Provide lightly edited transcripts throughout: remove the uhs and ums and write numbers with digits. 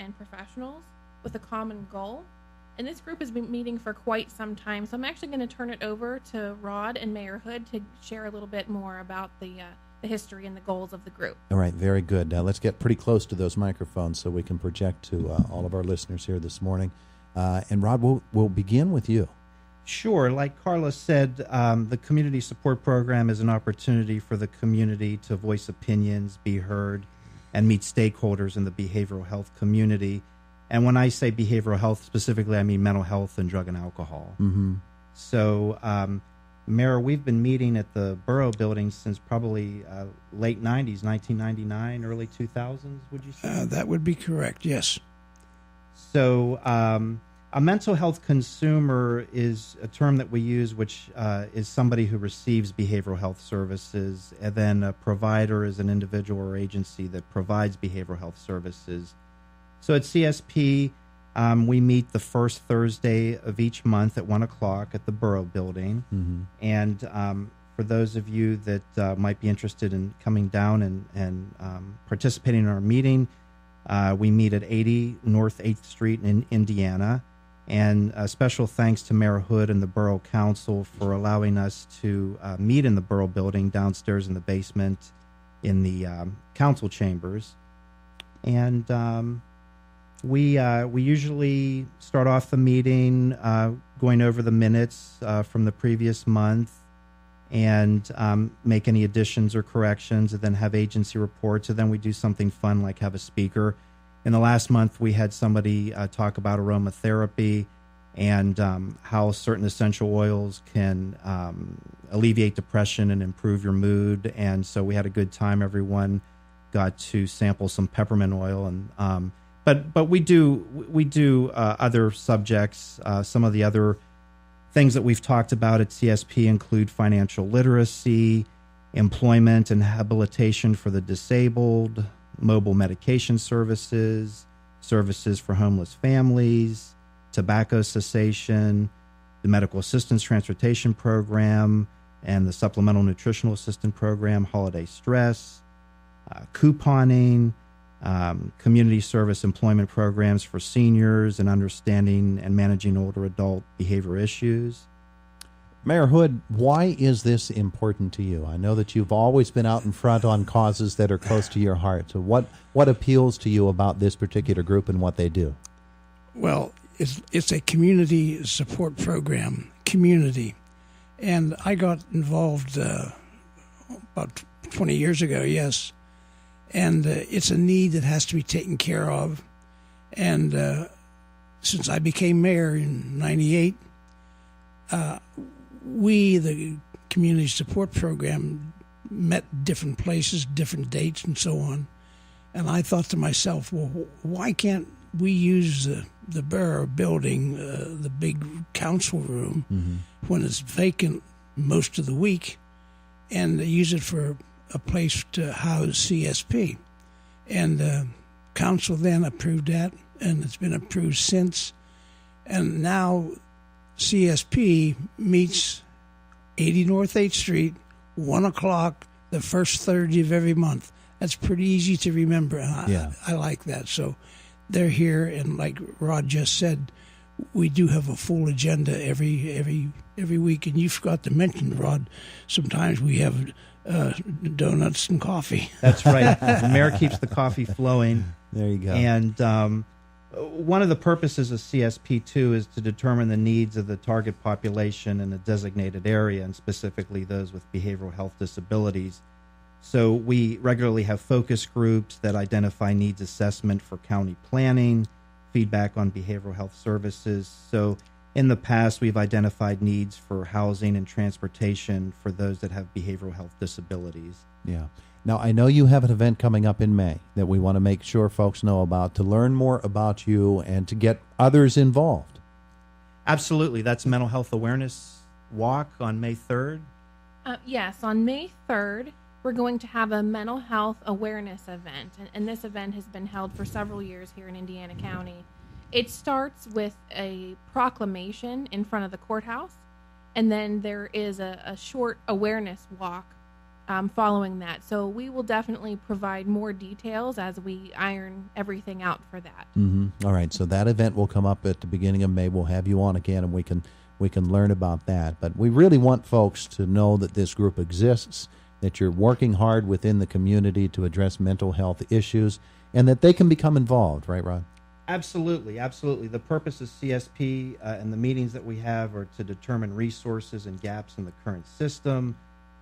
and professionals with a common goal. And this group has been meeting for quite some time. So I'm actually going to turn it over to Rod and Mayor Hood to share a little bit more about the history and the goals of the group. All right, very good. Let's get pretty close to those microphones so we can project to all of our listeners here this morning. And Rod, we'll begin with you. Sure. Like Carla said, the Community Support Program is an opportunity for the community to voice opinions, be heard, and meet stakeholders in the behavioral health community. And when I say behavioral health specifically, I mean mental health and drug and alcohol. Mm-hmm. So, Mayor, we've been meeting at the Borough Building since probably late 90s, 1999, early 2000s, would you say? That would be correct, yes. So, a mental health consumer is a term that we use, which is somebody who receives behavioral health services, and then a provider is an individual or agency that provides behavioral health services. So at CSP, we meet the first Thursday of each month at 1 o'clock at the Borough Building. Mm-hmm. And for those of you that might be interested in coming down and participating in our meeting, we meet at 80 North 8th Street in Indiana. And special thanks to Mayor Hood and the Borough Council for allowing us to meet in the Borough Building downstairs in the basement in the council chambers. And we usually start off the meeting going over the minutes from the previous month and make any additions or corrections, and then have agency reports, and then we do something fun like have a speaker. In the last month, we had somebody talk about aromatherapy and how certain essential oils can alleviate depression and improve your mood. And so we had a good time. Everyone got to sample some peppermint oil, and but we do other subjects. Some of the other things that we've talked about at CSP include financial literacy, employment and habilitation for the disabled, mobile medication services, services for homeless families, tobacco cessation, the medical assistance transportation program, and the supplemental nutritional assistance program, holiday stress, couponing, community service employment programs for seniors, and understanding and managing older adult behavior issues. Mayor Hood, why is this important to you? I know that you've always been out in front on causes that are close to your heart. So what appeals to you about this particular group and what they do? Well, it's a community support program, community. And I got involved about 20 years ago, yes. And it's a need that has to be taken care of. And since I became mayor in 98, we, the community support program, met different places, different dates, and so on. And I thought to myself, well, why can't we use the Borough Building, the big council room, when it's vacant most of the week, and use it for a place to house CSP? And council then approved that, and it's been approved since. And now CSP meets 80 North 8th Street, 1 o'clock, the first Thursday of every month. That's pretty easy to remember. I like that. So they're here, and like Rod just said, we do have a full agenda every week. And you forgot to mention, Rod, sometimes we have donuts and coffee. That's right. The mayor keeps the coffee flowing. There you go. And one of the purposes of CSP2 is to determine the needs of the target population in a designated area, and specifically those with behavioral health disabilities. So we regularly have focus groups that identify needs assessment for county planning, feedback on behavioral health services. So in the past, we've identified needs for housing and transportation for those that have behavioral health disabilities. Yeah. Now, I know you have an event coming up in May that we want to make sure folks know about to learn more about you and to get others involved. Absolutely. That's Mental Health Awareness Walk on May 3rd. Yes, on May 3rd, we're going to have a mental health awareness event. And this event has been held for several years here in Indiana County. It starts with a proclamation in front of the courthouse, and then there is a short awareness walk following that. So we will definitely provide more details as we iron everything out for that. All right, so that event will come up at the beginning of May. We'll have you on again, and we can learn about that. But we really want folks to know that this group exists, that you're working hard within the community to address mental health issues, and that they can become involved, right, Rod? Absolutely, absolutely. The purpose of CSP and the meetings that we have are to determine resources and gaps in the current system,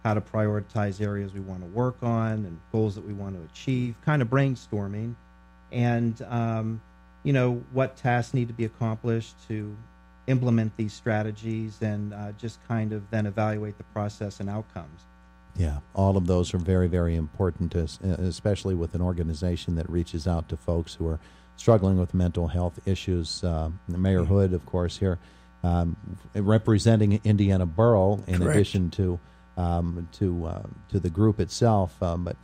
how to prioritize areas we want to work on and goals that we want to achieve, kind of brainstorming, and what tasks need to be accomplished to implement these strategies, and just kind of then evaluate the process and outcomes. Yeah, all of those are very, very important, especially with an organization that reaches out to folks who are struggling with mental health issues. Mayor Hood, of course, here representing Indiana Borough, in Correct. addition to the group itself. But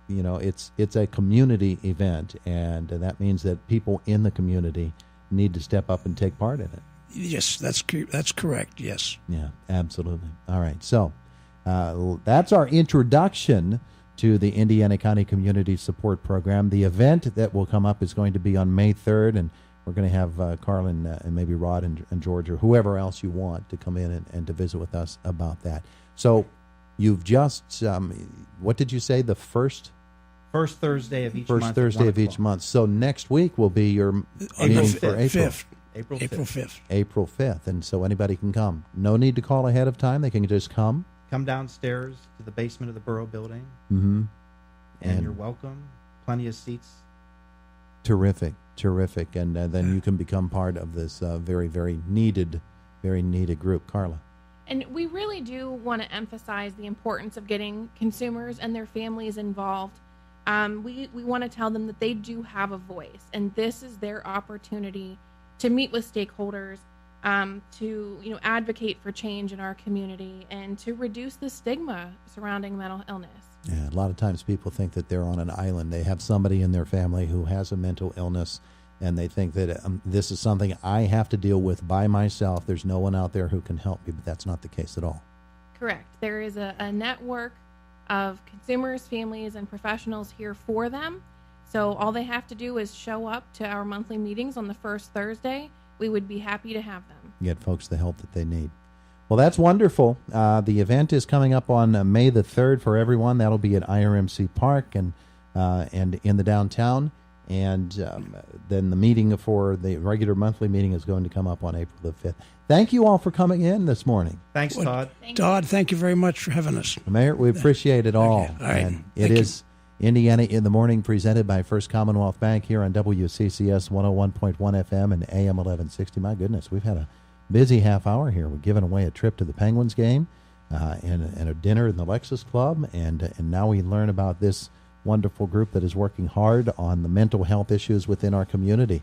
it's a community event, and that means that people in the community need to step up and take part in it. Yes, that's correct. Yes. Yeah, absolutely. All right, so that's our introduction to the Indiana County Community Support Program. The event that will come up is going to be on May 3rd, and we're going to have Carlin and maybe Rod and George or whoever else you want to come in and to visit with us about that. So you've just, what did you say, the first Thursday of each month. First Thursday of each month. So next week will be your meeting for April. 5th. April 5th. April 5th, and so anybody can come. No need to call ahead of time. They can just come. Come downstairs to the basement of the Borough Building, Mm-hmm. and you're welcome. Plenty of seats. Terrific. And then you can become part of this very, very needed group. Carla. And we really do want to emphasize the importance of getting consumers and their families involved. We want to tell them that they do have a voice, and this is their opportunity to meet with stakeholders, to advocate for change in our community, and to reduce the stigma surrounding mental illness. Yeah, a lot of times people think that they're on an island. They have somebody in their family who has a mental illness, and they think that this is something I have to deal with by myself. There's no one out there who can help me, but that's not the case at all. Correct. There is a network of consumers, families, and professionals here for them. So all they have to do is show up to our monthly meetings on the first Thursday. We would be happy to have them. Get folks the help that they need. Well, that's wonderful. The event is coming up on May the 3rd for everyone. That'll be at IRMC Park and in the downtown. And then the meeting for the regular monthly meeting is going to come up on April the 5th. Thank you all for coming in this morning. Thanks, Todd. Todd, thank you very much for having us. Mayor, we appreciate it all. Okay. All right. And Thank it you. is Indiana in the Morning, presented by First Commonwealth Bank here on WCCS 101.1 FM and AM 1160. My goodness, we've had a busy half hour here. We're giving away a trip to the Penguins game and a dinner in the Lexus Club, and now we learn about this wonderful group that is working hard on the mental health issues within our community.